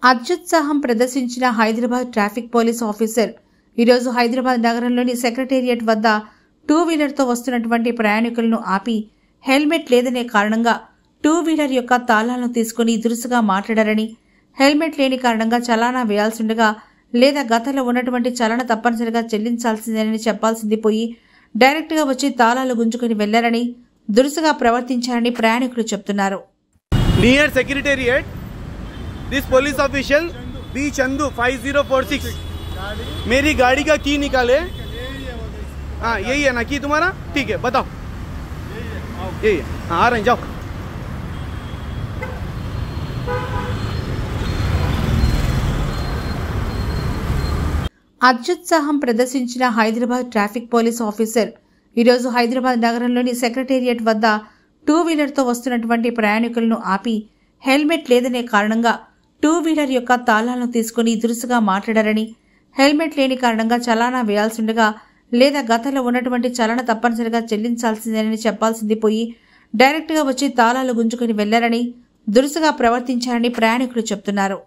అత్యుత్సాహం ప్రదర్శించిన Hyderabad traffic police officer ఈరోజు హైదరాబాద్ నగరంలోని సెక్రటేరియట్ వద్ద టూ వీలర్తో వస్తున్నటువంటి ప్రయాణికులను ఆపి హెల్మెట్ లేదనే కారణంగా టూ వీలర్ యొక్క తాళాలను తీసుకుని దురుసుగా మాట్లాడారని, హెల్మెట్ లేని కారణంగా చలానా వేయాల్సిండగా లేదా గతంలో ఉన్నటువంటి చలన తప్పనిసరిగా చెల్లించాల్సిందేనని చెప్పాల్సింది పోయి డైరెక్ట్గా వచ్చి తాళాలు గుంజుకుని వెళ్లారని, దురుసుగా ప్రవర్తించారని ప్రయాణికులు చెప్తున్నారు. Near secretariat this police official B Chandu 5046 मेरी गाड़ी का की निकाले। हाँ यही है ना की तुम्हारा? ठीक है बताओ। यही है, हाँ आ रहे हैं, जाओ। అత్యుత్సాహం ప్రదర్శించిన హైదరాబాద్ ట్రాఫిక్ పోలీస్ ఆఫీసర్ ఈరోజు హైదరాబాద్ నగరంలోని సెక్రటేరియట్ వద్ద టూ వీలర్తో వస్తున్నటువంటి ప్రయాణికులను ఆపి హెల్మెట్ లేదనే కారణంగా టూ వీలర్ యొక్క తాళాలను తీసుకుని దురుసుగా మాట్లాడారని, హెల్మెట్ లేని కారణంగా చలానా వేయాల్సిండగా లేదా గతంలో ఉన్నటువంటి చలన తప్పనిసరిగా చెల్లించాల్సిందేనని చెప్పాల్సింది పోయి డైరెక్ట్గా వచ్చి తాళాలు గుంజుకుని వెళ్లారని, దురుసుగా ప్రవర్తించారని ప్రయాణికులు చెప్తున్నారు.